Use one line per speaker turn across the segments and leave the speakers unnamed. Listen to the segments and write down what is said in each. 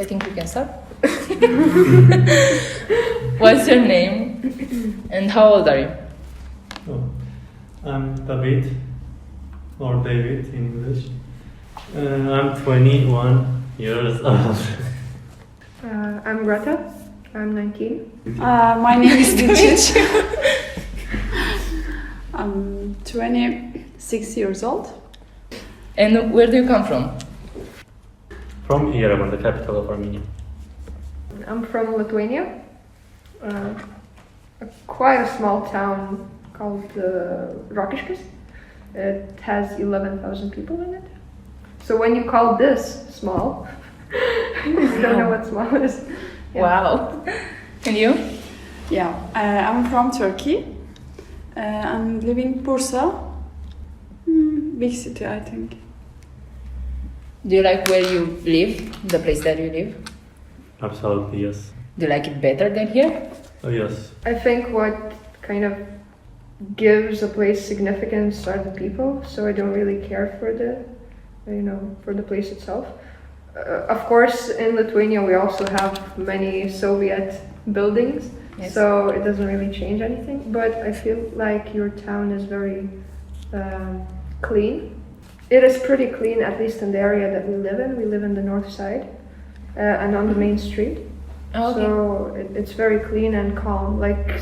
I think we can start. What's your name and how old are you?
Oh, I'm David, or David in English. I'm 21 years old.
I'm Greta. I'm 19.
My name is Gülçin. I'm 26 years old.
And where do you come from?
From Yerevan, the capital of Armenia.
I'm from Lithuania. Quite a small town called Rokiškis. It has 11,000 people in it. So when you call this small, you don't know what small is. Yeah.
Wow. And you?
Yeah, I'm from Turkey. I'm living Bursa. Big city, I think.
Do you like where you live, the place that you live?
Absolutely, yes.
Do you like it better than here?
Oh, yes.
I think what kind of gives a place significance are the people. So I don't really care for for the place itself. Of course, in Lithuania we also have many Soviet buildings,
yes.
So it doesn't really change anything. But I feel like your town is very clean. It is pretty clean, at least in the area that we live in. We live in the north side and on the main street.
Oh, okay.
So it's very clean and calm. Like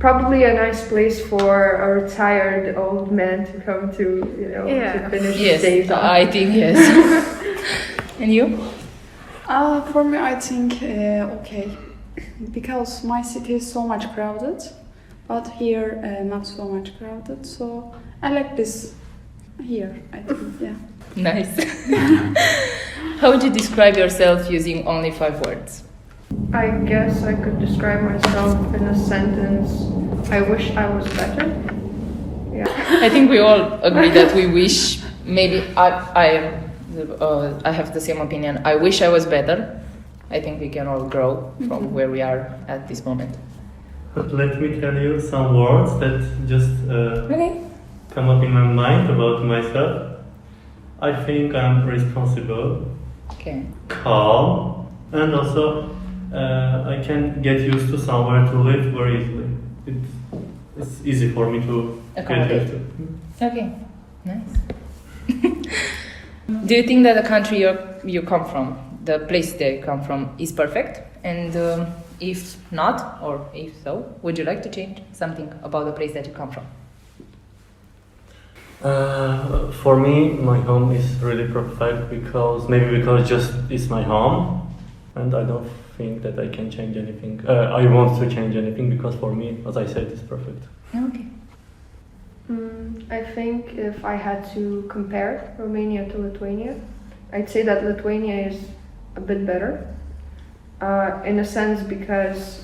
probably a nice place for a retired old man to come to, to finish his days off.
I think yes. And you?
For me, I think okay, because my city is so much crowded, but here not so much crowded. So I like this here, I think. Yeah.
Nice. How would you describe yourself using only 5 words?
I guess I could describe myself in a sentence. I wish I was better. Yeah.
I think we all agree that we wish. Maybe I have the same opinion. I wish I was better. I think we can all grow from where we are at this moment.
Let me tell you some words that just
Okay.
come up in my mind about myself. I think I'm responsible,
Okay.
calm, and also I can get used to somewhere to live very easily. It's easy for me to get used to.
Okay. Nice. Do you think that the country you come from, the place that you come from, is perfect? And if not, or if so, would you like to change something about the place that you come from?
For me, my home is really perfect because just it's my home, and I don't think that I can change anything. I want to change anything because for me, as I said, it's perfect.
Okay.
I think if I had to compare Romania to Lithuania, I'd say that Lithuania is a bit better. In a sense because,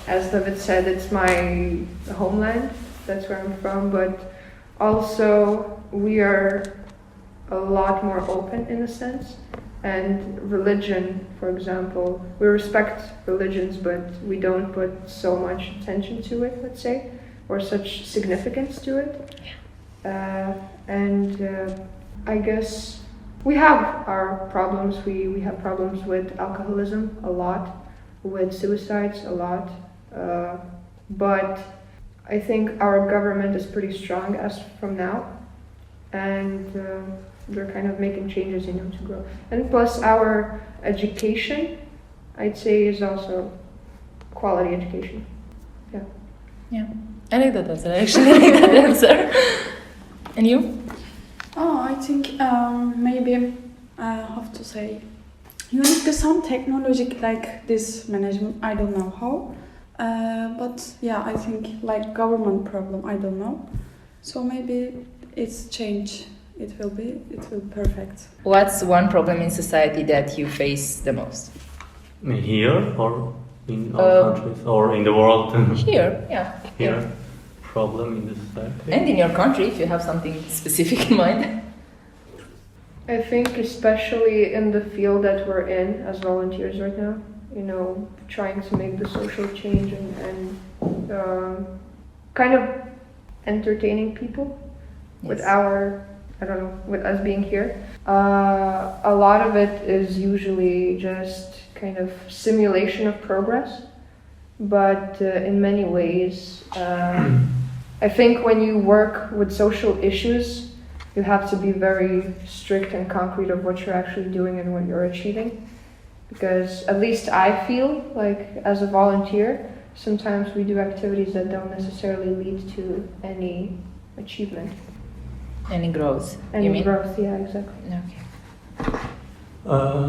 as David said, it's my homeland, that's where I'm from, but also we are a lot more open in a sense. And religion, for example, we respect religions, but we don't put so much attention to it, let's say, or such significance to it. I guess we have our problems. We have problems with alcoholism a lot, with suicides a lot, but I think our government is pretty strong as from now, and they're kind of making changes, to grow. And plus our education, I'd say, is also quality education. Yeah.
Yeah. I like that answer. Actually, I like that answer. And you?
Oh, I think maybe how to say, you need some technology like this management. I don't know how, but yeah, I think like government problem. I don't know, so maybe it's change. It will be perfect.
What's one problem in society that you face the most?
Here or in other countries or in the world?
Here, yeah.
Here. Problem in the society.
And in your country, if you have something specific in mind.
I think especially in the field that we're in as volunteers right now, trying to make the social change and kind of entertaining people with our I don't know, with us being here. A lot of it is usually just kind of simulation of progress, but in many ways, I think when you work with social issues, you have to be very strict and concrete of what you're actually doing and what you're achieving. Because at least I feel like as a volunteer, sometimes we do activities that don't necessarily lead to any achievement.
Any growth?
Any
you mean?
growth, yeah, exactly.
Okay.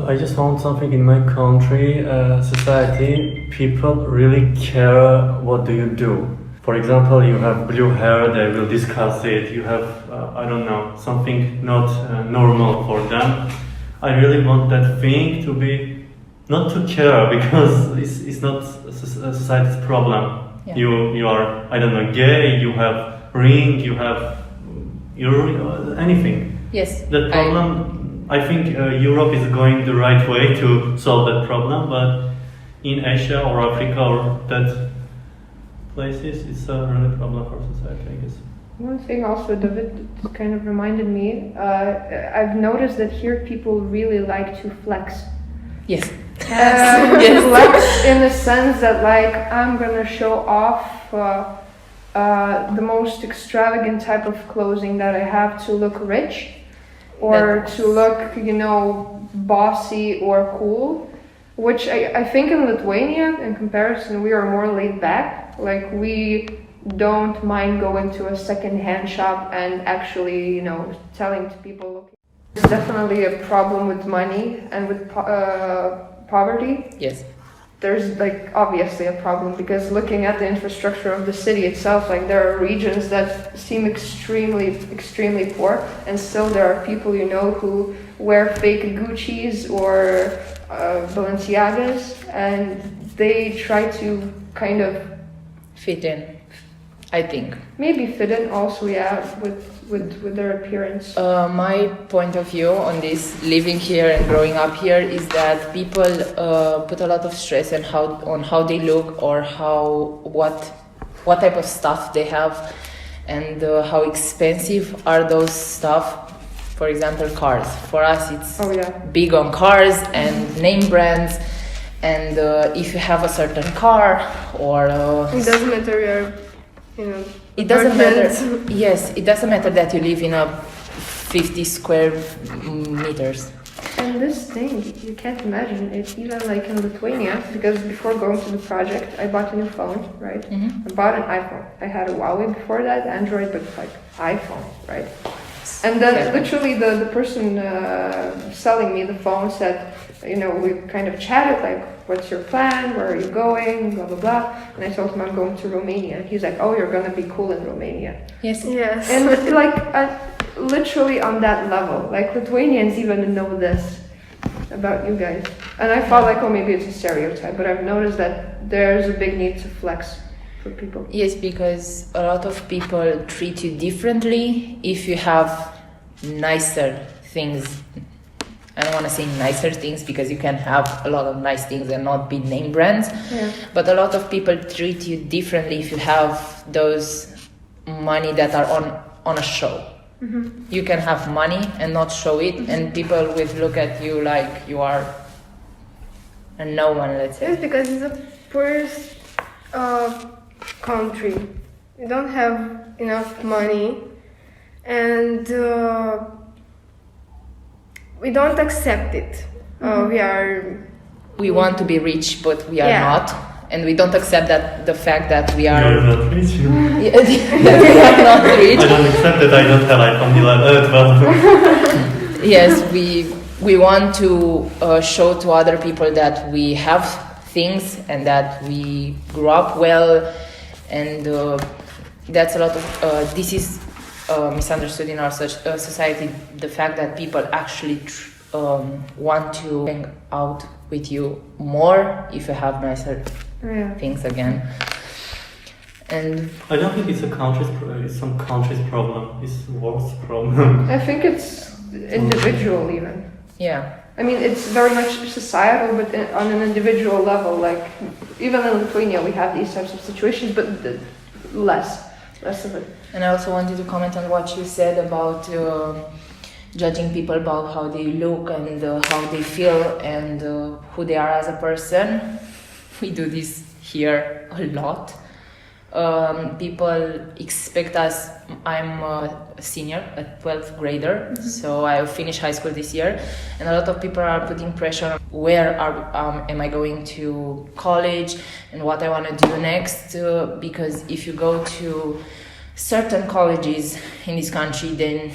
I just found something in my country, society. People really care what do you do. For example, you have blue hair, they will discuss it. You have, I don't know, something not normal for them. I really want that thing to be, not to care, because it's not a society's problem.
Yeah.
You are, I don't know, gay, you have ring, you have anything.
Yes.
That problem, I think Europe is going the right way to solve that problem, but in Asia or Africa or that places, it's a really problem for society, I guess.
One thing also, David, kind of reminded me, I've noticed that here people really like to flex.
Yes.
Yes. Flex in the sense that like, I'm gonna show off the most extravagant type of clothing that I have to look rich or to look, you know, bossy or cool, which I think in Lithuania, in comparison, we are more laid back. Like, we don't mind going to a second-hand shop and actually, you know, telling to people, look, there's definitely a problem with money and with poverty.
Yes.
There's like obviously a problem because looking at the infrastructure of the city itself, like there are regions that seem extremely poor, and still there are people, you know, who wear fake Gucci's or Balenciagas, and they try to kind of
Fit in, I think.
maybe fit in also, yeah, with their appearance.
My point of view on this, living here and growing up here, is that people put a lot of stress on how they look or what type of stuff they have, and how expensive are those stuff. For example, cars. For us, it's big on cars and name brands. And if you have a certain car or
It doesn't matter your, you know.
It doesn't matter. Yes, it doesn't matter that you live in a 50 square meters.
And this thing, you can't imagine it even like in Lithuania, because before going to the project, I bought a new phone, right?
Mm-hmm.
I bought an iPhone. I had a Huawei before that, Android, but like iPhone, right? And then literally the person selling me the phone said, you know, we kind of chatted, like, what's your plan? Where are you going? Blah, blah, blah. And I told him I'm going to Romania. And he's like, oh, you're going to be cool in Romania.
Yes.
Yes. And like, literally on that level, like Lithuanians even know this about you guys. And I thought like, oh, maybe it's a stereotype, but I've noticed that there's a big need to flex for people.
Yes, because a lot of people treat you differently if you have nicer things. I don't want to say nicer things because you can have a lot of nice things and not be name brands.
Yeah.
But a lot of people treat you differently if you have those money that are on a show.
Mm-hmm.
You can have money and not show it, and people will look at you like you are a no one, let's say.
It's because it's a poorest country. We don't have enough money, and we don't accept it.
We want to be rich, but we are
Yeah.
not, and we don't accept that the fact that we are
You're not rich.
that we are not rich.
I don't accept that I don't have iPhone 12.
Yes, we want to show to other people that we have things and that we grew up well, and that's a lot of this is misunderstood in our society, the fact that people actually want to hang out with you more if you have nicer things again. And
I don't think it's a country's it's some country's problem. It's world's problem.
I think it's individual even.
yeah,
I mean, it's very much societal, but on an individual level, like, even in Lithuania we have these types of situations, but less. less of it.
And I also wanted to comment on what you said about judging people about how they look and how they feel and who they are as a person. We do this here a lot. People expect us. I'm a senior, a 12th grader, so I finished high school this year, and a lot of people are putting pressure on where am I going to college and what I want to do next, because if you go to certain colleges in this country, then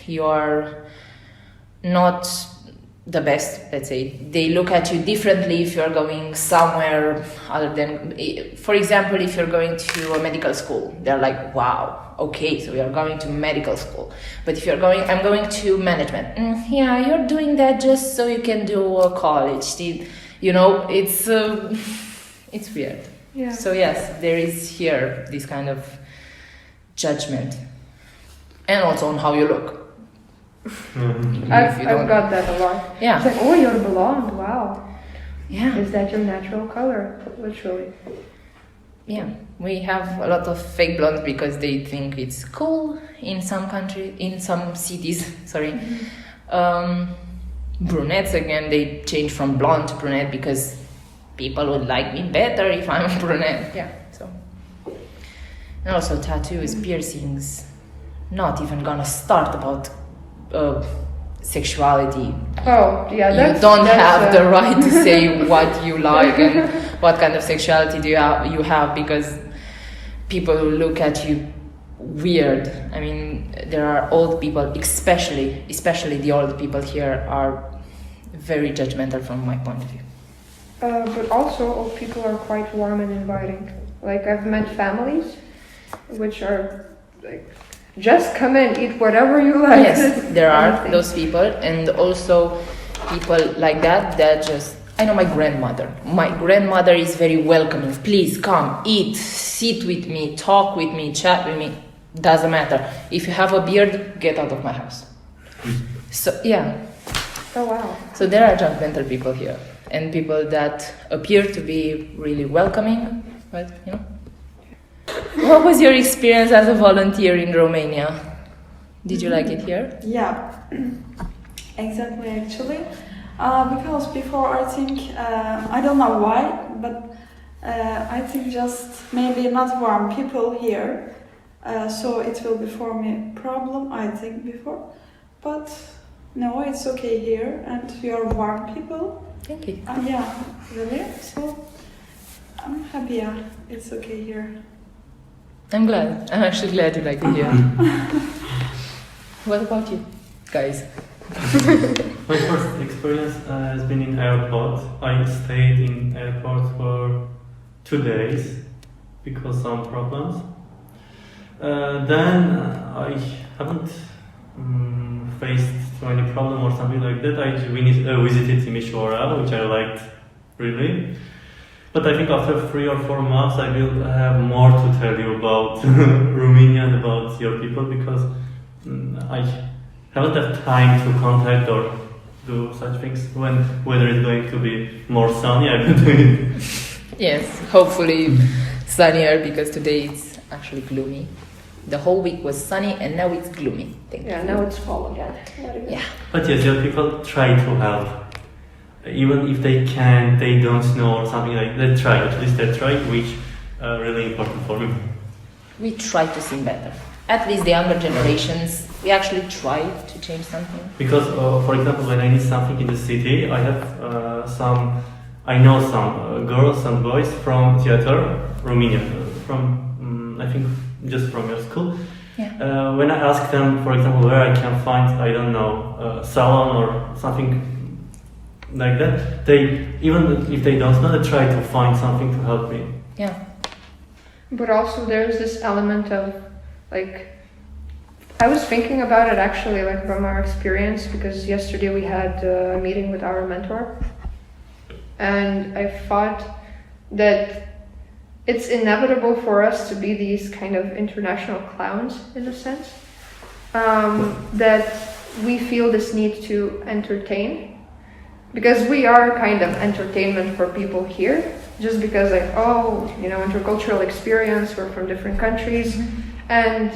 you are not the best, let's say. They look at you differently if you're going somewhere other than, for example, if you're going to a medical school, they're like, wow, okay, so you're going to medical school. But if you're going, I'm going to management, yeah, you're doing that just so you can do a college. You know, it's weird.
Yeah.
So yes, there is here this kind of judgment. And also on how you look.
I've got that a lot.
Yeah.
It's like, oh, you're blonde, wow.
Yeah.
Is that your natural color? Literally.
Yeah, we have a lot of fake blondes because they think it's cool in some countries, in some cities, sorry. Brunettes, again, they change from blonde to brunette because people would like me better if I'm brunette. Yeah, so. And also tattoos, piercings, not even gonna start about sexuality.
Oh, yeah,
You don't have the right to say what you like and what kind of sexuality do you have because people look at you weird. I mean, there are old people, especially the old people here are very judgmental from my point of view.
But also, old people are quite warm and inviting. Like, I've met families which are like, just come in, eat whatever you like.
Yes, there are those people, and also people like that just, I know my grandmother. My grandmother is very welcoming. Please come, eat, sit with me, talk with me, chat with me. Doesn't matter. If you have a beard, get out of my house. So, yeah.
Oh, wow.
So there are judgmental people here, and people that appear to be really welcoming, but, you know. What was your experience as a volunteer in Romania? Did you like it here?
Yeah, exactly, actually. Because before, I think, I don't know why, but I think just maybe not warm people here. So it will be for me problem, I think, before. But no, it's okay here, and we are warm people.
Thank you.
Yeah, really. So I'm happy, yeah, it's okay here.
I'm glad. I'm actually glad you like it here. What about you, guys?
My first experience has been in airport. I stayed in airport for 2 days because some problems. Then I haven't faced any problem or something like that. I visited Timișoara, which I liked really. But I think after 3 or 4 months I will have more to tell you about Romania and about your people because I haven't had time to contact or do such things when weather is going to be more sunny. I will do it.
Yes, hopefully sunnier because today it's actually gloomy. The whole week was sunny and now it's gloomy.
Yeah, now it's fall again.
Yeah.
But yes, your people try to help. Even if they can't, they don't know or something like that, try. At least they try, which really important for me.
We try to seem better. At least the younger generations, we actually try to change something.
Because, for example, when I need something in the city, I have I know some girls and boys from theater, Romania, from, I think, just from your school.
Yeah.
When I ask them, for example, where I can find, I don't know, a salon or something like that, they, even if they don't know, they try to find something to help me.
Yeah.
But also there's this element of, like, I was thinking about it actually, like, from our experience, because yesterday we had a meeting with our mentor, and I thought that it's inevitable for us to be these kind of international clowns, in a sense, that we feel this need to entertain, because we are kind of entertainment for people here, just because, like, oh, you know, intercultural experience, we're from different countries, And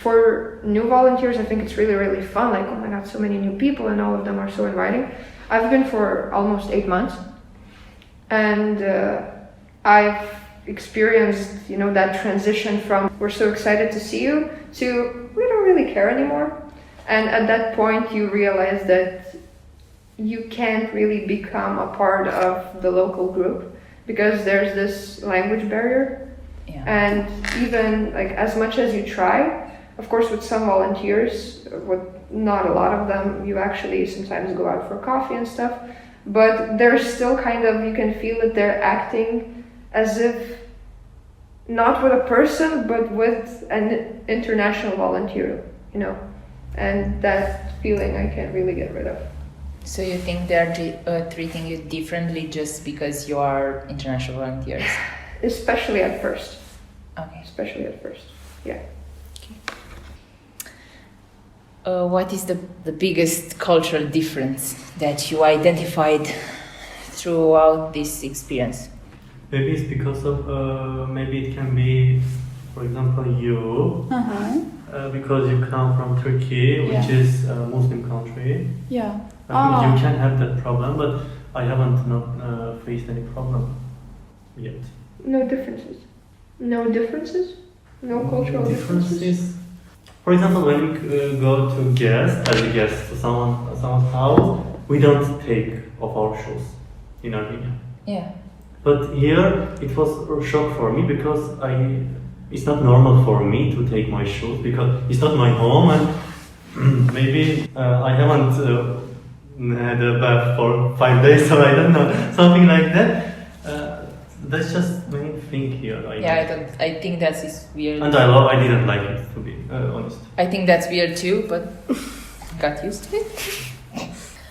for new volunteers, I think it's really, really fun. Like, oh my God, so many new people, and all of them are so inviting. I've been for almost 8 months, and I've experienced, that transition from we're so excited to see you to we don't really care anymore. And at that point, you realize that you can't really become a part of the local group because there's this language barrier.
Yeah.
And even like as much as you try, of course, with some volunteers, with not a lot of them, you actually sometimes go out for coffee and stuff, but they're still kind of, you can feel that they're acting as if not with a person, but with an international volunteer, and that feeling I can't really get rid of.
So you think they're treating you differently just because you are international volunteers?
Especially at first.
Okay.
Especially at first, yeah.
What is the biggest cultural difference that you identified throughout this experience?
Maybe it's because of, maybe it can be, for example, you, because you come from Turkey, which is a Muslim country.
Yeah.
I think you can have that problem, but I haven't not faced any problem yet.
No differences? No differences? No cultural differences?
For example, when we go to as a guest to someone's house, we don't take off our shoes in Armenia.
Yeah.
But here it was a shock for me because it's not normal for me to take my shoes because it's not my home, and maybe I haven't had a bath for 5 days, so I don't know, something like that. That's just main thing here.
I think that is weird.
And I didn't like it, to be honest.
I think that's weird too, but got used to it.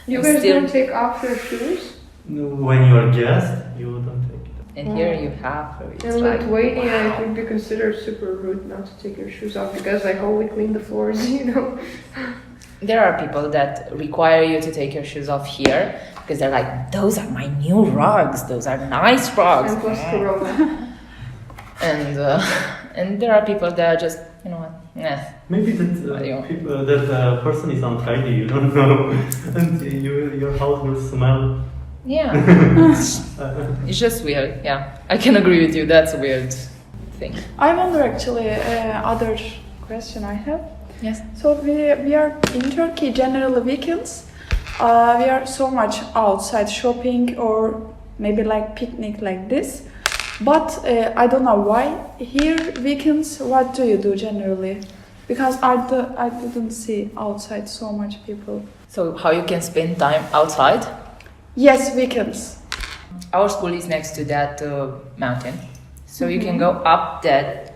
You guys don't take off your shoes?
When you're a guest, you don't take it.
And here you have.
In Lithuania, it would be considered super rude not to take your shoes off because we clean the floors,
There are people that require you to take your shoes off here because they're like, those are my new rugs. Those are nice rugs.
And plus Corona.
And there are people that are just,
Maybe that person is untidy, you don't know, and your house will smell.
Yeah. It's just weird. Yeah, I can agree with you. That's a weird thing.
I wonder actually, other question I have.
Yes.
So we are in Turkey generally weekends. We are so much outside shopping or maybe like picnic like this. But I don't know why here weekends. What do you do generally? Because I didn't see outside so much people.
So how you can spend time outside?
Yes, weekends.
Our school is next to that mountain. So you can go up there.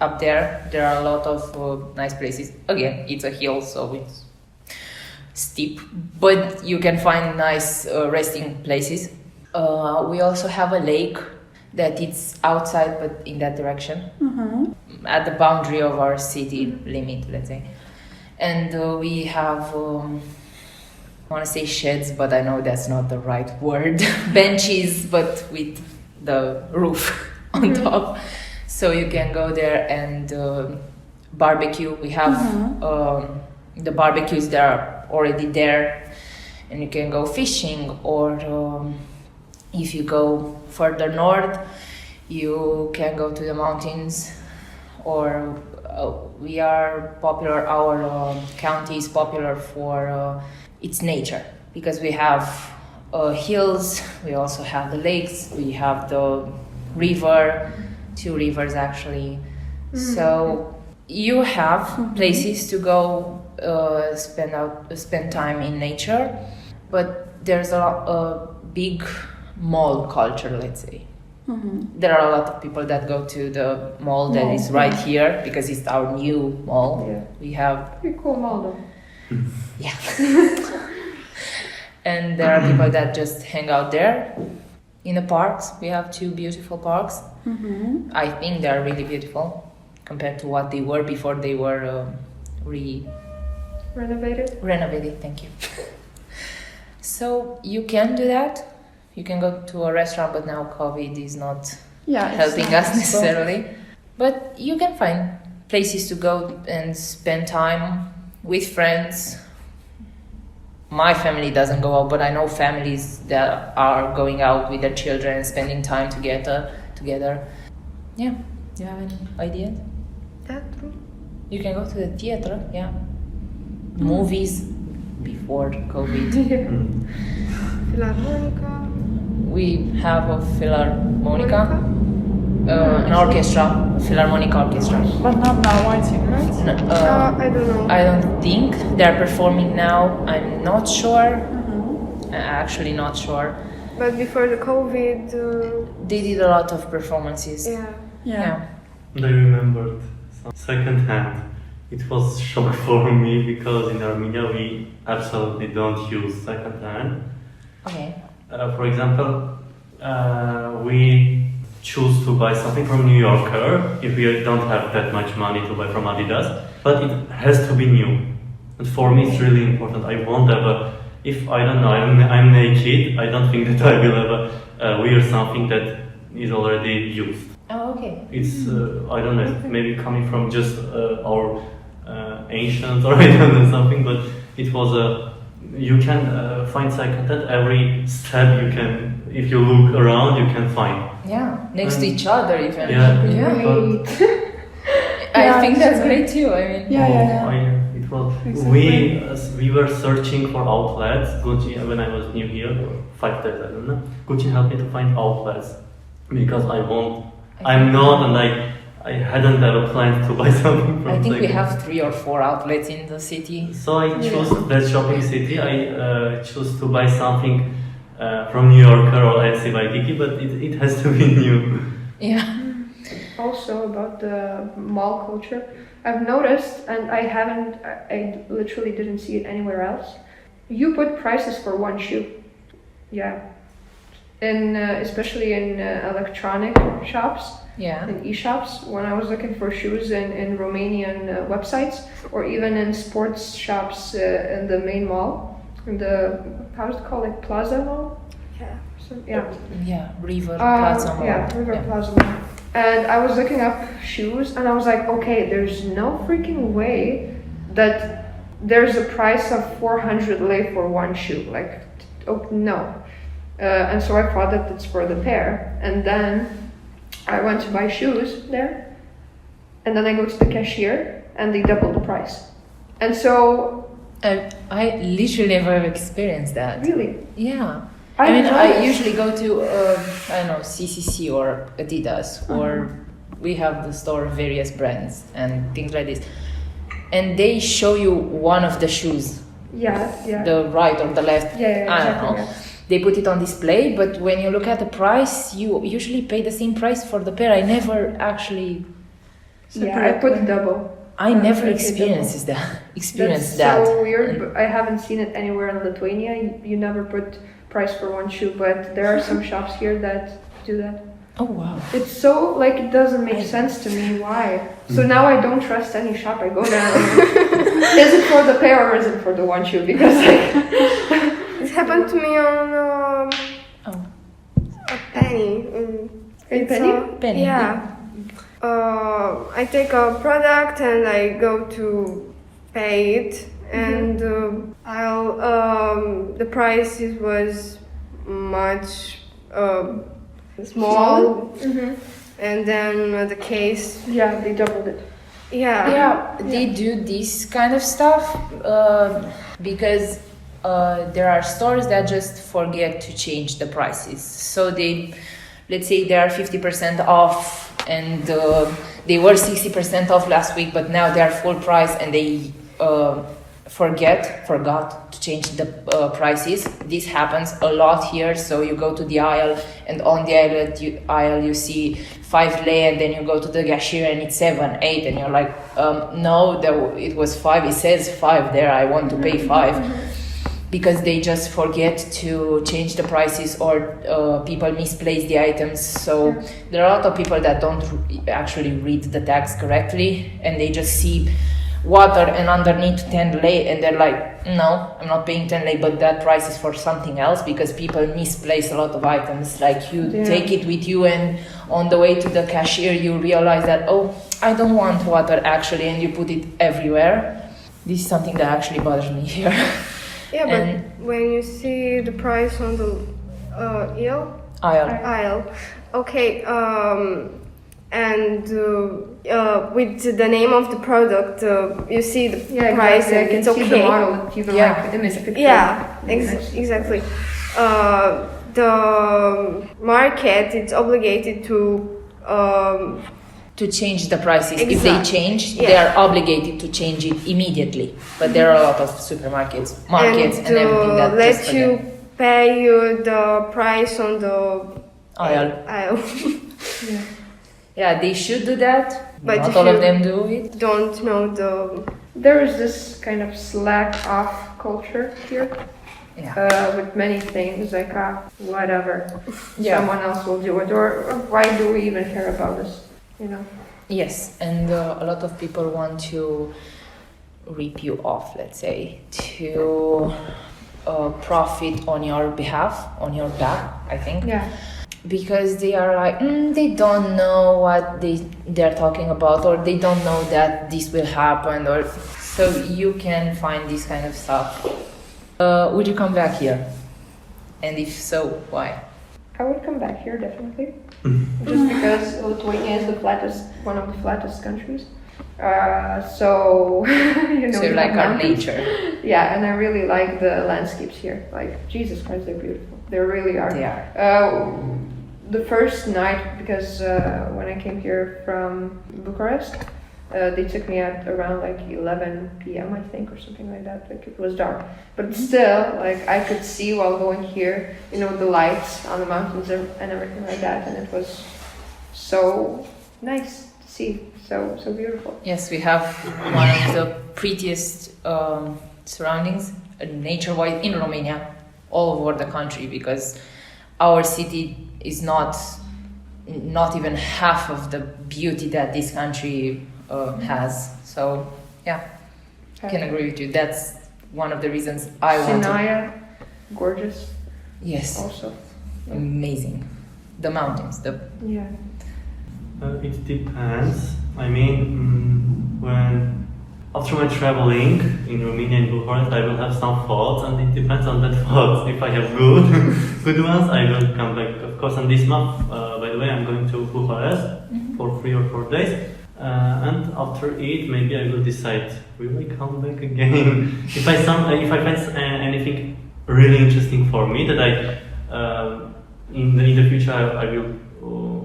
There are a lot of nice places. Again, it's a hill, so it's steep. But you can find nice resting places. We also have a lake that it's outside, but in that direction. At the boundary of our city limit, let's say. And we have, I want to say sheds, but I know that's not the right word. Benches, but with the roof on top. So you can go there and barbecue. We have the barbecues that are already there, and you can go fishing, or if you go further north, you can go to the mountains, or we are popular, our county is popular for its nature, because we have hills, we also have the lakes, we have the river, 2 rivers actually. So you have places to go spend time in nature, but there's a big mall culture, let's say. There are a lot of people that go to the mall that is right here because it's our new mall.
Yeah.
We have
Pretty cool mall though.
Yeah. And there are people that just hang out there. In the parks, we have 2 beautiful parks. I think they are really beautiful compared to what they were before they were renovated. Thank you. So you can do that. You can go to a restaurant, but now COVID is not helping us necessarily. But you can find places to go and spend time with friends. My family doesn't go out, but I know families that are going out with their children and spending time together. Yeah. Do you have any ideas?
That true.
You can go to the theater, yeah. Movies before COVID.
Philharmonica.
We have a philharmonica, an orchestra, philharmonic orchestra.
But not now, I think, right?
I don't know.
I don't think they're performing now. I'm not sure. I'm actually not sure.
But before the COVID,
They did a lot of performances.
yeah.
Yeah.
I remembered some second hand. It was shock for me because in Armenia we absolutely don't use second hand.
Okay.
For example, we choose to buy something from New Yorker if we don't have that much money to buy from Adidas, but it has to be new. And for me, it's really important. I won't ever, if I don't know, I'm naked, I don't think that I will ever wear something that is already used.
Oh, okay.
It's, I don't know, maybe coming from just our ancients or I don't know something, but it was you can find second-hand every step you can, if you look around, you can find.
Yeah, next to each other even.
Yeah.
I
Yeah,
think that's
exactly.
great too. I mean,
It was,
Exactly.
we were searching for outlets. Gucci, when I was new here, 5 days, I don't know. Gucci helped me to find outlets because I'm not, and I hadn't ever planned to buy something from
I think we
second.
have 3 or 4 outlets in the city.
So I chose that shopping city. I chose to buy something from New Yorker or Etsy by Kiki, but it has to be new.
Yeah.
Also about the mall culture, I've noticed, and I literally didn't see it anywhere else. You put prices for one shoe. Yeah. Especially in electronic shops.
Yeah.
In e-shops, when I was looking for shoes in Romanian websites, or even in sports shops in the main mall, in the, how's it called, like Plaza Mall?
Yeah.
Yeah. River Plaza Mall.
Yeah, River Plaza Mall. And I was looking up shoes, and I was like, okay, there's no freaking way that there's a price of 400 lei for one shoe. Like, oh, no. And so I thought that it's for the pair. And then I went to buy shoes there, and then I go to the cashier, and they double the price. And so,
I literally never have experienced that.
really,
Yeah.
I
I mean, I
noticed.
usually go to, I don't know, CCC or Adidas, or we have the store of various brands and things like this. And they show you one of the shoes,
yeah,
the right or the left,
yeah,
I don't
exactly.
know.
Yeah.
They put it on display, but when you look at the price, you usually pay the same price for the pair. I never actually,
Yeah, I put double.
I never
Okay,
experienced that.
That's so weird, but I haven't seen it anywhere in Lithuania. You never put price for one shoe, but there are some shops here that do that.
Oh wow.
It's so, like, it doesn't make sense to me. Why? So now I don't trust any shop I go down. Is it for the pair or is it for the one shoe? Because, like,
It happened to me on
Oh.
a penny.
In Penny?
Penny,
Yeah. I take a product and I go to pay it, and the price was much small, and then the case.
yeah, they doubled it.
Yeah, they do this kind of stuff because there are stores that just forget to change the prices. So they, let's say they are 50% off and they were 60% off last week, but now they are full price and they forgot to change the prices. This happens a lot here. So you go to the aisle, and on the aisle you see 5 lei, and then you go to the cashier and it's 7, 8, and you're like, no, it was 5. It says 5 there. I want to pay 5. Because they just forget to change the prices, or people misplace the items. So there are a lot of people that don't actually read the tags correctly, and they just see water and underneath 10 lei, and they're like, no, I'm not paying 10 lei, but that price is for something else, because people misplace a lot of items. Like you take it with you, and on the way to the cashier you realize that, oh, I don't want water actually, and you put it everywhere. This is something that actually bothers me here.
Yeah, but
And-
when you see the price on the aisle, okay, and with the name of the product, you see the price,
exactly. I
and
can
it's
see
okay.
the model, it's even
Yeah.
like the image picture.
Yeah,
Nice.
exactly. The market is obligated
to change the prices. If they
Exactly.
change,
Yeah.
they are obligated to change it immediately. But there are a lot of supermarkets, markets, and everything that
let
just
you
forget.
pay you the price on the
Aisle.
Yeah.
Yeah, they should do that.
But
Not
if
all
you-
of them do it.
Don't know the
There is this kind of slack off culture here.
Yeah.
With many things like whatever,
Yeah.
someone else will do it, or why do we even care about this? You know.
Yes, and a lot of people want to rip you off, let's say, to profit on your behalf, on your back, I think.
Yeah.
Because they are like, they don't know what they're talking about, or they don't know that this will happen, or so you can find this kind of stuff. Would you come back here? And if so, why?
I would come back here definitely, just because Lithuania is one of the flattest countries. So you know.
So you
we
like
have
our
mountains.
nature.
Yeah, and I really like the landscapes here. Like Jesus Christ, they're beautiful. They really are.
They are.
The first night, because when I came here from Bucharest, they took me at around like 11 p.m. I think, or something like that. Like it was dark, but still, like I could see while going here, you know, the lights on the mountains and everything like that, and it was so nice to see. So beautiful.
Yes, we have one of the prettiest surroundings, nature-wise, in Romania, all over the country, because our city is not even half of the beauty that this country has. So, yeah, I can agree with you. That's one of the reasons I want to.
Sinaia, gorgeous
Yes,
also.
amazing. The mountains,
Yeah.
It depends. I mean, when after my traveling in Romania and Bucharest, I will have some thoughts, and it depends on that thoughts. If I have good ones, I will come back. Of course, on this month, by the way, I'm going to Bucharest for 3 or 4 days, and after it, maybe I will decide will I come back again. If I find anything really interesting for me that in the future I will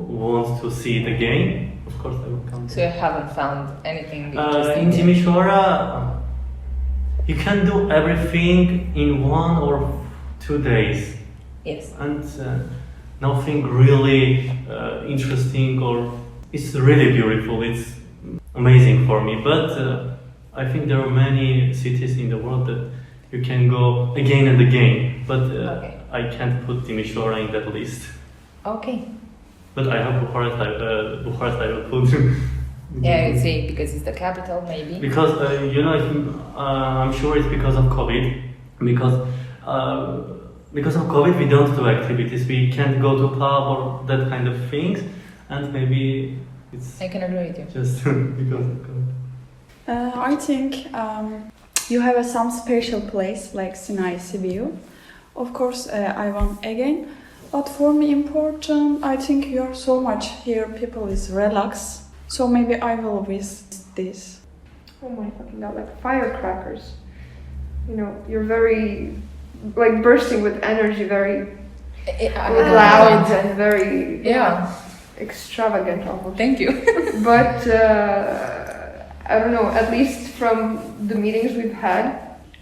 want to see it again. Of course, I will come.
so you haven't found anything
In
interesting.
Timișoara, you can do everything in 1 or 2 days,
Yes.
and nothing really interesting, or it's really beautiful. It's amazing for me. But I think there are many cities in the world that you can go again and again. But
Okay.
I can't put Timișoara in that list.
Okay.
But I have Bucharest. Bucharest I will put.
Yeah, I would say because it's the capital, maybe.
Because I'm sure it's because of COVID. Because of COVID, we don't do activities. We can't go to pub or that kind of things, and maybe it's
I can agree with you.
just because of COVID.
I think you have some special place like Sinai Sibiu. Of course, I want again. But for me important, I think you're so much here, people is relaxed. So maybe I will visit this.
Oh my fucking god, like firecrackers. You know, you're very, like bursting with energy, very loud and very
Yeah.
extravagant almost.
Thank you.
But I don't know, at least from the meetings we've had,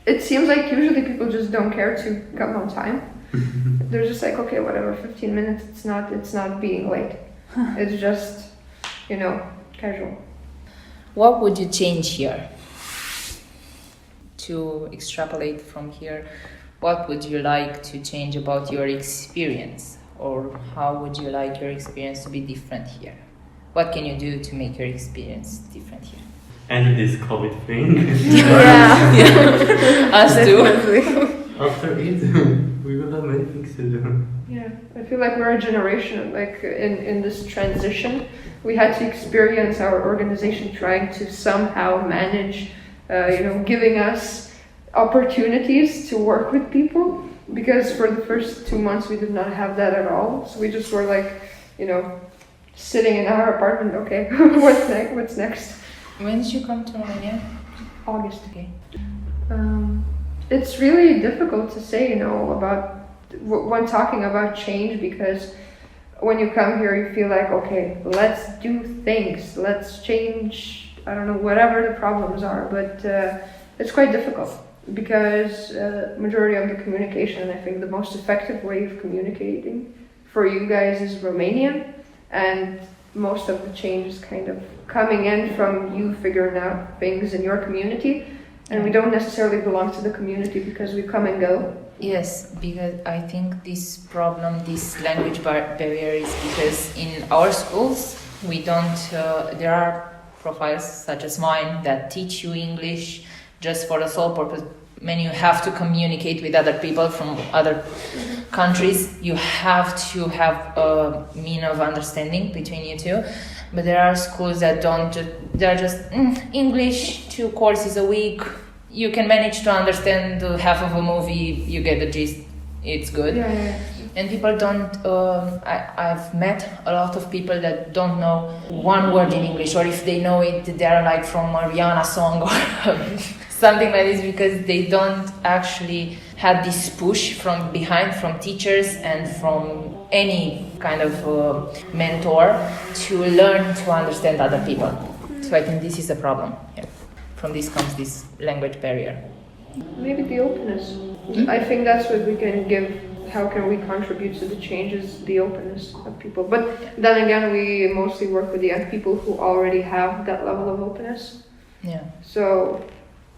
it seems like usually people just don't care to come on time. They're just like, okay, whatever, 15 minutes, it's not being late. It's just, you know, casual.
What would you change here? To extrapolate from here, what would you like to change about your experience? Or how would you like your experience to be different here? What can you do to make your experience different here?
And this COVID thing.
Us too.
After it, we will have many things to do.
Yeah, I feel like we're a generation, like in this transition, we had to experience our organization trying to somehow manage, giving us opportunities to work with people, because for the first 2 months we did not have that at all. So we just were like, sitting in our apartment. Okay, what's next?
When did you come to Romania?
August.
Okay.
It's really difficult to say, about when talking about change, because when you come here you feel like, okay, let's do things, let's change, I don't know, whatever the problems are, but it's quite difficult because majority of the communication, and I think the most effective way of communicating for you guys is Romanian, and most of the change is kind of coming in from you figuring out things in your community, and we don't necessarily belong to the community because we come and go.
Yes, because I think this problem, this language barrier is because in our schools we don't, there are profiles such as mine that teach you English just for the sole purpose. When you have to communicate with other people from other countries, you have to have a mean of understanding between you two. But there are schools that don't, they're just English, 2 courses a week. You can manage to understand half of a movie, you get the gist, it's good.
Yeah.
And people don't, I've met a lot of people that don't know one word in English, or if they know it, they're like from a Rihanna song or something like this, because they don't actually have this push from behind, from teachers and from any kind of mentor to learn to understand other people. So I think this is a problem. Yeah. From this comes this language barrier.
Maybe the openness. I think that's what we can give. How can we contribute to the changes? The openness of people. But then again, we mostly work with the young people who already have that level of openness.
Yeah.
So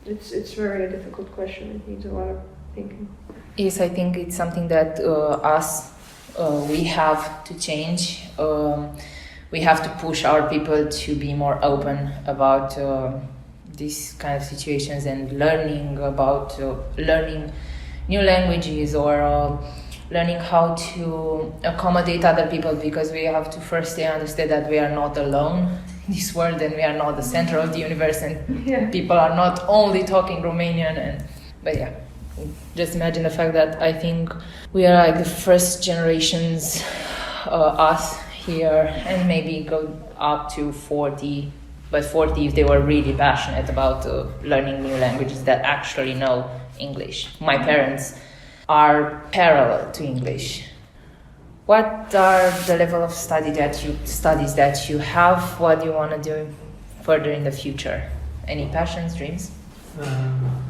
it's very a difficult question. It needs a lot of thinking.
Yes, I think it's something that we have to change. We have to push our people to be more open about these kind of situations and learning about learning new languages or learning how to accommodate other people, because we have to firstly understand that we are not alone in this world and we are not the center of the universe, and people are not only talking Romanian. But just imagine the fact that I think we are like the first generations, us here, and maybe go up to 40, but 40 if they were really passionate about learning new languages that actually know English. My parents are parallel to English. What are the level of studies that you have? What do you want to do further in the future? Any passions, dreams?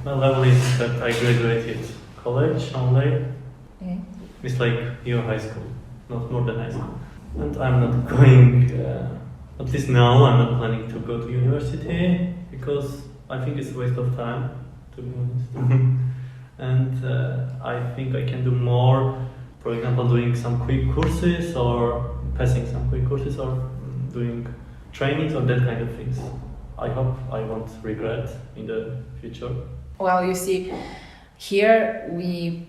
My level is that I graduated college only.
Okay.
It's like your high school, not more than high school. And I'm not going, at least now, I'm not planning to go to university because I think it's a waste of time, to be honest. And I think I can do more, for example, doing some quick courses or passing some quick courses or doing trainings or that kind of things. I hope I won't regret in the future.
Well, you see, here we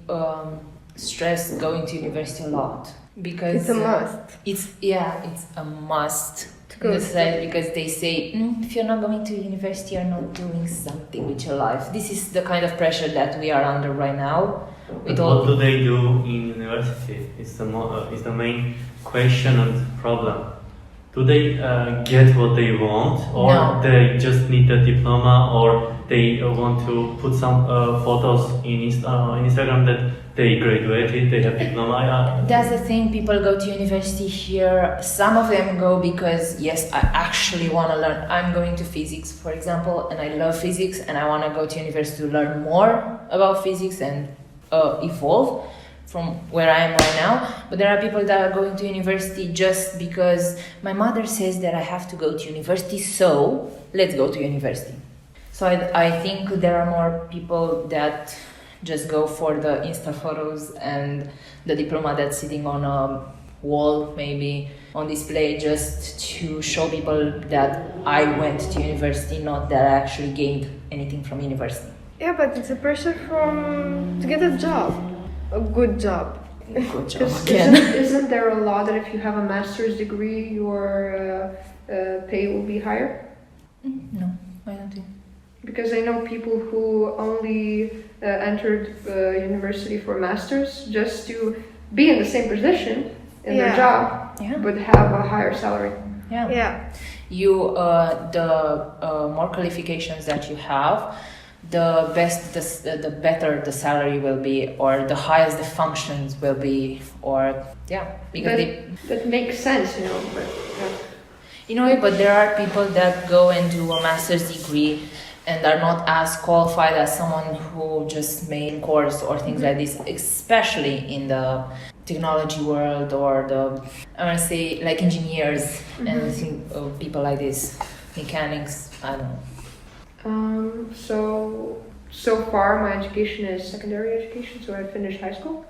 stress going to university a lot because
it's a must.
It's a must. Because they say if you're not going to university, you're not doing something with your life. This is the kind of pressure that we are under right now.
But what do they do in university? It's the main question and problem. Do they get what they want, or
No.
they just need a diploma, or they want to put some photos in Instagram that they graduated, they have diploma?
That's the thing, people go to university here. Some of them go because, yes, I actually want to learn. I'm going to physics, for example, and I love physics, and I want to go to university to learn more about physics and evolve from where I am right now. But there are people that are going to university just because my mother says that I have to go to university, so let's go to university. So I think there are more people that just go for the Insta photos and the diploma that's sitting on a wall, maybe on display, just to show people that I went to university, not that I actually gained anything from university.
Yeah, but it's a pressure to get a job, a good job.
Good job again.
Isn't there a law that if you have a master's degree, your pay will be higher?
No, I don't think.
Because I know people who only entered university for masters just to be in the same position in their job, but have a higher salary.
Yeah. You the more qualifications that you have, the better the salary will be, or the highest the functions will be, or because
that makes sense, but
but there are people that go and do a master's degree and are not as qualified as someone who just made a course or things like this, especially in the technology world, or I want to say like engineers and people like this, mechanics, I don't know.
So far my education is secondary education, so I finished high school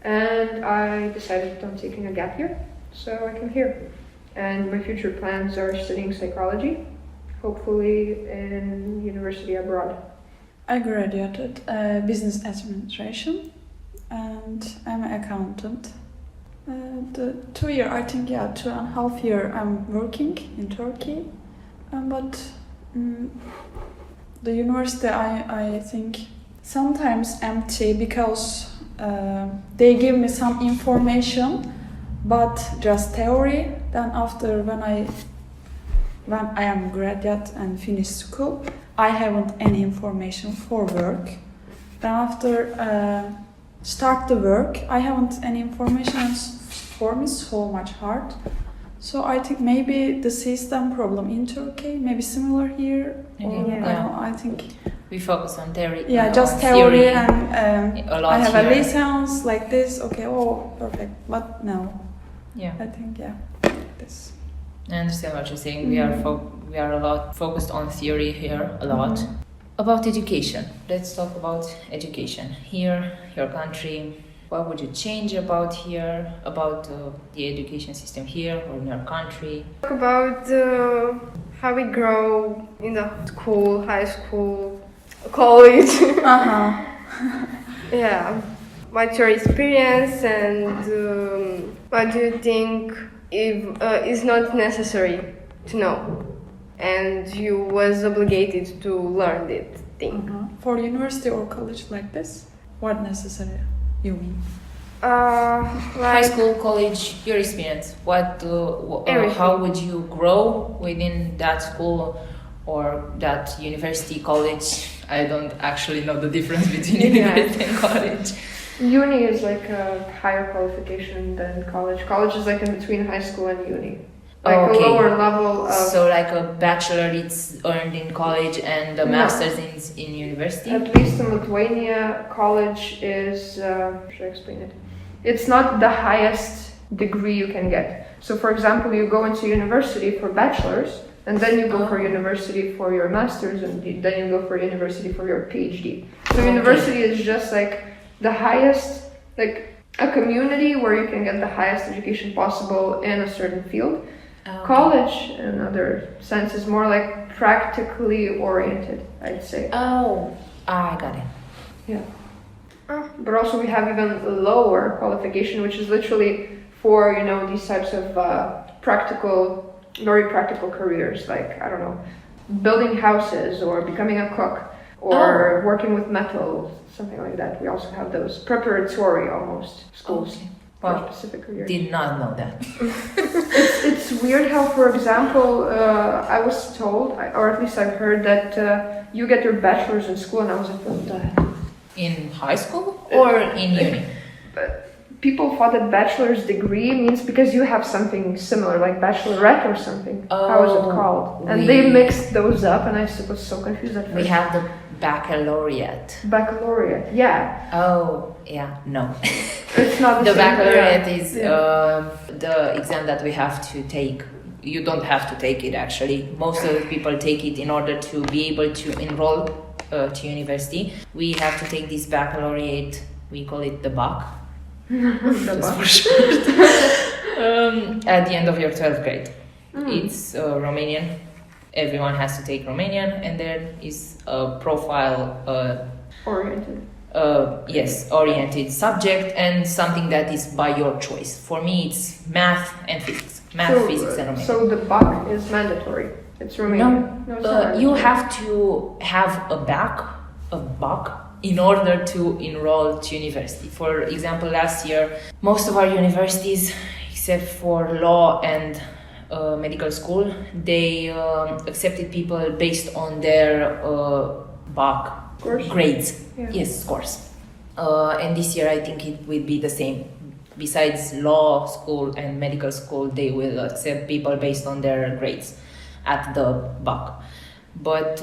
and I decided on taking a gap year, so I came here. And my future plans are studying psychology, hopefully in university abroad.
I graduated business administration and I'm an accountant. The 2 year, I think, 2.5 years I'm working in Turkey, but the university I think sometimes empty because they give me some information, but just theory. Then after when I am graduate and finish school, I haven't any information for work. Then after start the work, I haven't any information, and for me so much hard. So I think maybe the system problem in Turkey, maybe similar here. I think
we focus on theory.
Just theory and I have
here.
a license like this. Okay, perfect. But no. I think this.
I understand what you're saying. We are a lot focused on theory here, a lot. About education. Let's talk about education. Here, your country. What would you change about here, about the education system here or in your country?
Talk about how we grow in the school, high school, college. What's your experience, and what do you think is not necessary to know, and you was obligated to learn that thing?
For university or college like this, what necessary you mean?
High school, college, your experience. How would you grow within that school or that university, college? I don't actually know the difference between university and college.
Uni is like a higher qualification than college. College is like in between high school and uni. Like a lower level of...
So like a bachelor it's earned in college and a master's in university?
At least in Lithuania, college is... should I explain it? It's not the highest degree you can get. So for example, you go into university for bachelor's, and then you go for university for your master's, and then you go for university for your PhD. So university is just like the highest, like a community where you can get the highest education possible in a certain field. College, in other sense, is more like practically oriented, I'd say.
I got it.
Yeah. But also we have even lower qualification, which is literally for, these types of very practical careers, like, I don't know, building houses or becoming a cook or working with metal, something like that. We also have those preparatory almost schools for specific careers.
Did not know that.
It's weird how, for example, I was told, or at least I've heard that you get your bachelor's in school, and I was like, what the heck?
In high school or in uni?
People thought that bachelor's degree means because you have something similar, like bachelorette or something. How is it called? And they mixed those up, and I was so confused at first.
We have the baccalaureate.
Baccalaureate, yeah.
No.
It's not
the baccalaureate is the exam that we have to take. You don't have to take it, actually. Most of the people take it in order to be able to enroll to university. We have to take this baccalaureate, we call it the BAC. Just for short. At the end of your 12th grade. It's Romanian. Everyone has to take Romanian, and there is a profile
oriented.
oriented subject and something that is by your choice. For me, it's math and physics. Physics, and Romanian.
So the BAC is mandatory. It's Romanian. No, it's not
You
mandatory.
have to have a BAC, in order to enroll to university. For example, last year, most of our universities, except for law and medical school, they accepted people based on their BAC
Scores?
grades.
Yeah.
Yes, scores. And this year, I think it will be the same. Besides law school and medical school, they will accept people based on their grades at the BAC. But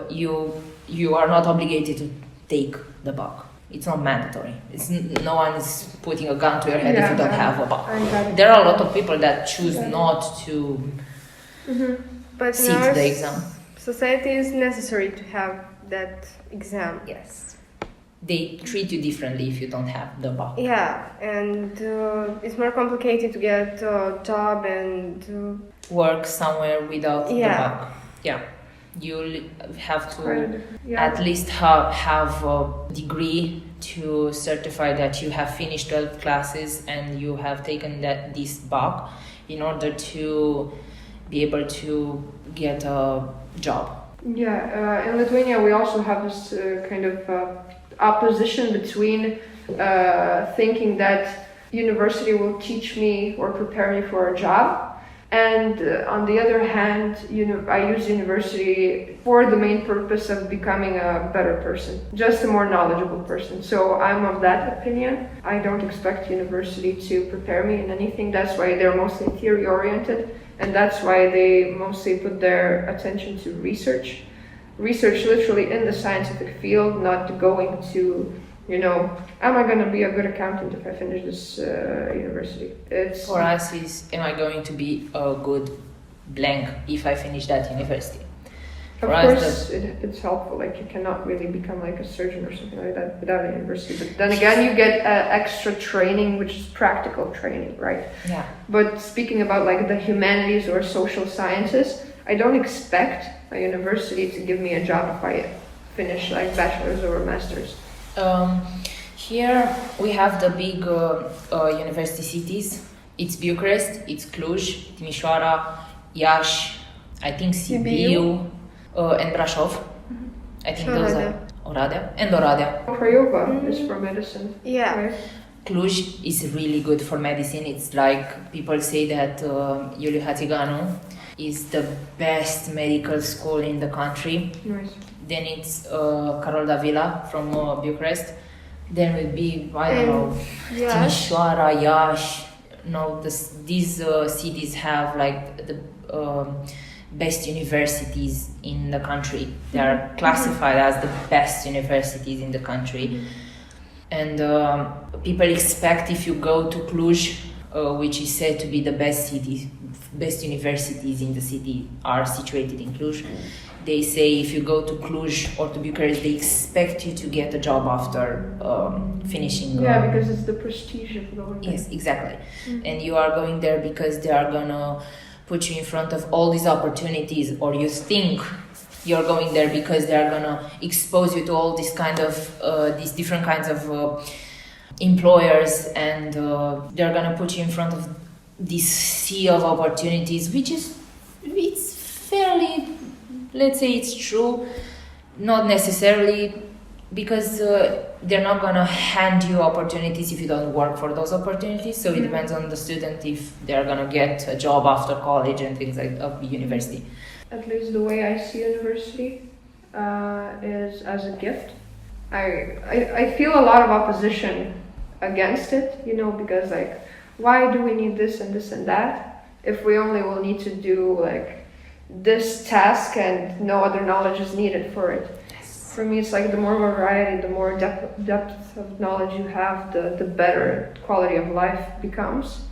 you are not obligated to take the BAC. It's not mandatory. No one is putting a gun to your head if you don't have a BAC.
I got it.
There are a lot of people that choose not to
But
sit
in our
the exam.
society is necessary to have that exam.
Yes. They treat you differently if you don't have the BAC.
Yeah, and it's more complicated to get a job and
Work somewhere without the
Yeah.
BAC. Yeah. You have to
Yeah.
at least have a degree to certify that you have finished 12 classes and you have taken this BAC in order to be able to get a job.
Yeah, in Lithuania we also have this kind of opposition between thinking that university will teach me or prepare me for a job, and on the other hand, I use university for the main purpose of becoming a better person, just a more knowledgeable person. So I'm of that opinion. I don't expect university to prepare me in anything. That's why they're mostly theory oriented, and that's why they mostly put their attention to research literally in the scientific field, not going to, am I going to be a good accountant if I finish this university? It's
For us is, am I going to be a good blank if I finish that university?
Of
For us,
course, it's helpful. Like you cannot really become like a surgeon or something like that without a university. But then again, you get extra training, which is practical training, right?
Yeah.
But speaking about like the humanities or social sciences, I don't expect a university to give me a job if I finish like bachelor's or a master's.
Here we have the big university cities. It's Bucharest, it's Cluj, Timișoara, Iași, I think Sibiu, and Brașov. I think those are Oradea.
Craiova is for medicine.
yeah.
Right?
Cluj is really good for medicine. It's like people say that Iuliu Hațiganu is the best medical school in the country.
Nice.
Then it's Carol Davila from Bucharest. Then would be, I don't know,
Yeah.
Timișoara, Iași. No, these cities have like the best universities in the country. They are classified as the best universities in the country. And people expect if you go to Cluj, which is said to be the best city, best universities in the city are situated in Cluj. They say if you go to Cluj or to Bucharest, they expect you to get a job after finishing.
Yeah, because it's the prestige of going there.
Yes, exactly. And you are going there because they are gonna put you in front of all these opportunities, or you think you're going there because they are gonna expose you to all these kind of these different kinds of employers, and they're gonna put you in front of this sea of opportunities, which is it's fairly, let's say it's true, not necessarily, because they're not gonna hand you opportunities if you don't work for those opportunities. So it depends on the student if they're gonna get a job after college and things like of university.
At least the way I see university is as a gift. I feel a lot of opposition against it, because like, why do we need this and this and that if we only will need to do like this task and no other knowledge is needed for it? For me, it's like the more variety, the more depth of knowledge you have, the better quality of life becomes.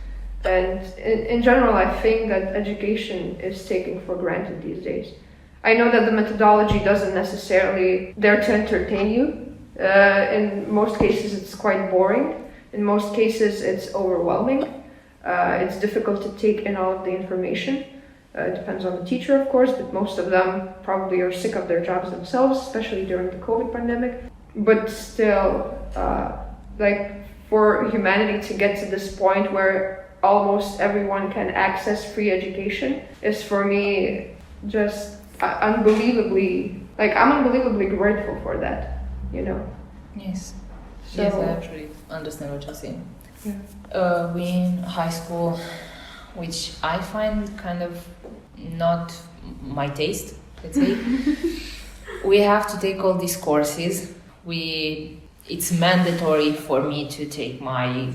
And in general, I think that education is taken for granted these days. I know that the methodology doesn't necessarily there to entertain you. In most cases, it's quite boring. In most cases, it's overwhelming. It's difficult to take in all of the information. It depends on the teacher, of course, but most of them probably are sick of their jobs themselves, especially during the COVID pandemic. but still, like for humanity to get to this point where almost everyone can access free education is for me just unbelievably, like I'm unbelievably grateful for that, you know.
Yes.
So,
Yes, I actually understand what you're saying.
Yeah.
We in high school, which I find kind of not my taste, let's say. We have to take all these courses. It's mandatory for me to take my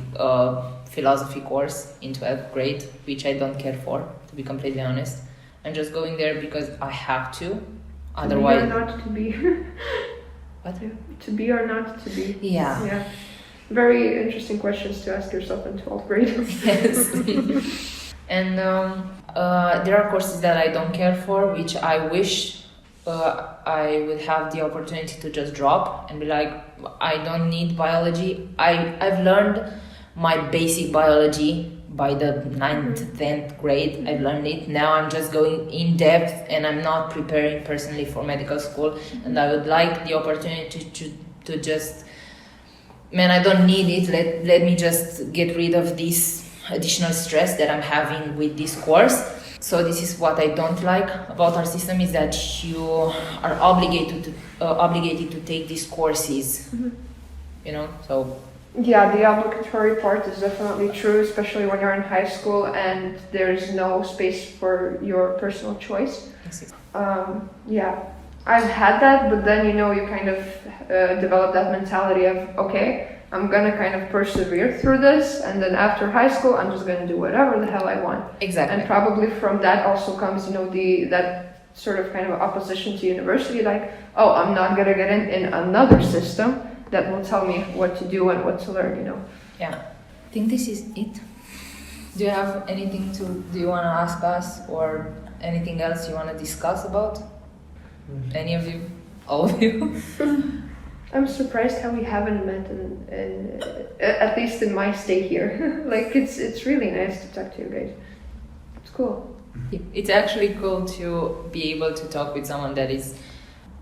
philosophy course in 12th grade, which I don't care for, to be completely honest. I'm just going there because I have to. Otherwise,
to be or not to be.
What?
To be or not to be.
Yeah.
Yeah. Very interesting questions to ask yourself in 12th grade.
Yes. And there are courses that I don't care for, which I wish I would have the opportunity to just drop and be like, I don't need biology. I've learned my basic biology by the 9th, 10th grade. I've learned it. Now I'm just going in depth and I'm not preparing personally for medical school. And I would like the opportunity to just, man, I don't need it. Let me just get rid of this additional stress that I'm having with this course. So this is what I don't like about our system, is that you are obligated to take these courses, you know, so.
Yeah, the obligatory part is definitely true, especially when you're in high school and there's no space for your personal choice. Yeah, I've had that, but then, you know, you kind of develop that mentality of, okay, I'm gonna kind of persevere through this, and then after high school, I'm just gonna do whatever the hell I want.
Exactly.
And probably from that also comes, you know, that sort of kind of opposition to university, like, oh, I'm not gonna get in another system that will tell me what to do and what to learn, you know.
Yeah, I think this is it. Do you have anything do you want to ask us, or anything else you want to discuss about? Any of you? All of you?
I'm surprised how we haven't met at least in my stay here. Like, it's really nice to talk to you guys. It's cool.
It's actually cool to be able to talk with someone that is,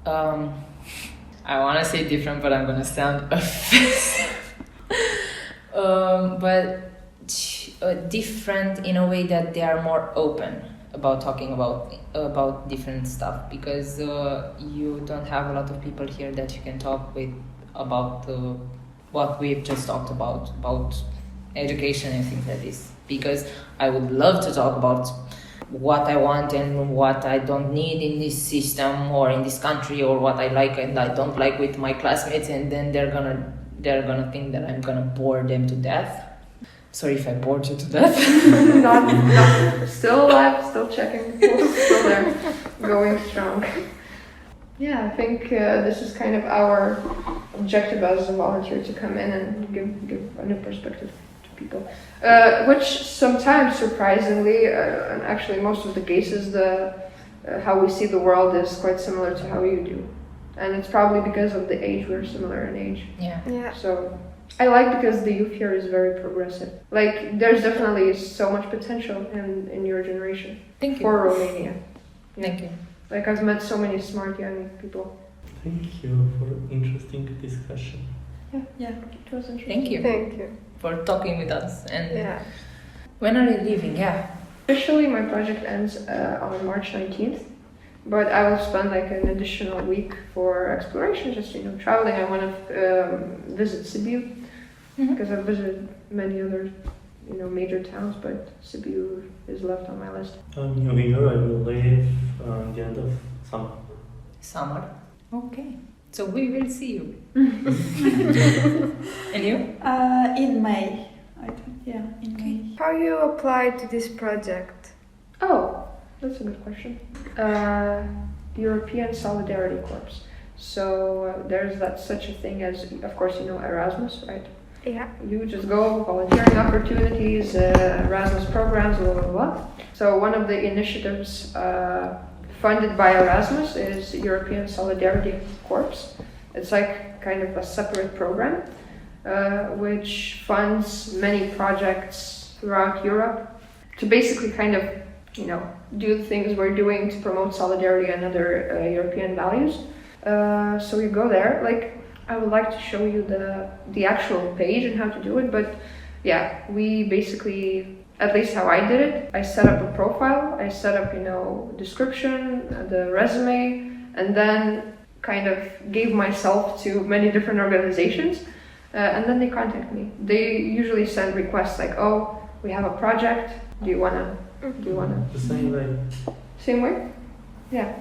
I want to say different, but I'm going to sound offensive. But different in a way that they are more open about talking about different stuff, because you don't have a lot of people here that you can talk with about what we've just talked about education and things like this. Because I would love to talk about what I want and what I don't need in this system or in this country, or what I like and I don't like with my classmates, and then they're gonna think that I'm gonna bore them to death. Sorry if I bored you to death.
not still alive, still checking, still there, going strong. Yeah, I think this is kind of our objective as a volunteer, to come in and give a new perspective to people. Which sometimes, surprisingly, and actually most of the cases, how we see the world is quite similar to how you do. And it's probably because of the age, we're similar in age.
Yeah.
So I like, because the youth here is very progressive. Like, there's definitely so much potential in your generation.
Thank you.
For Romania. Yeah.
Thank you.
Like, I've met so many smart young people.
Thank you for interesting discussion.
Yeah, it was interesting.
Thank you.
Thank you.
For talking with us. And
Yeah.
when are you leaving? Yeah.
Officially, my project ends on March 19th, but I will spend like an additional week for exploration, just, you know, traveling. I want to visit Sibiu, because I've visited many other, you know, major towns, but Sibiu is left on my list.
New Year, I will leave at the end of summer.
Summer. Okay. So we will see you. And you?
In May, I think. Yeah, in May.
How you applied to this project?
Oh, that's a good question. European Solidarity Corps. So there's such a thing as, of course, you know, Erasmus, right?
Yeah.
You just go, volunteering opportunities, Erasmus programs, blah, blah, blah. So one of the initiatives funded by Erasmus is European Solidarity Corps. It's like kind of a separate program, which funds many projects throughout Europe to basically kind of, you know, do the things we're doing to promote solidarity and other European values. So you go there. Like, I would like to show you the actual page and how to do it, but yeah, we basically, at least how I did it, I set up a profile, I set up, description, the resume, and then kind of gave myself to many different organizations, and then they contact me. They usually send requests like, oh, we have a project, do you wanna?
The same way.
Same way? Yeah.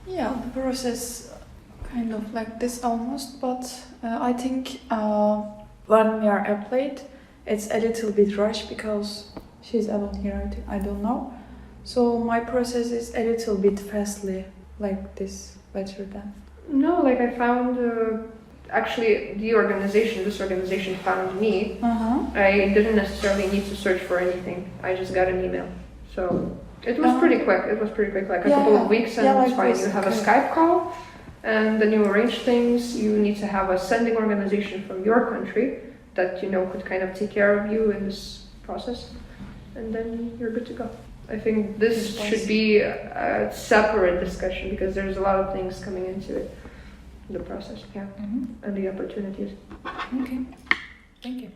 Yeah, the process kind of like this almost, but I think when we are applied, it's a little bit rushed because she's alone here, I don't know. So my process is a little bit fastly like this, better than.
No, like I found, actually this organization found me. I didn't necessarily need to search for anything. I just got an email. So it was pretty quick. Like a couple of weeks and it's fine. You have a Skype call and then you arrange things. You need to have a sending organization from your country that could kind of take care of you in this process. And then you're good to go. I think this should be a separate discussion because there's a lot of things coming into it, the process, and the opportunities.
Okay, thank you.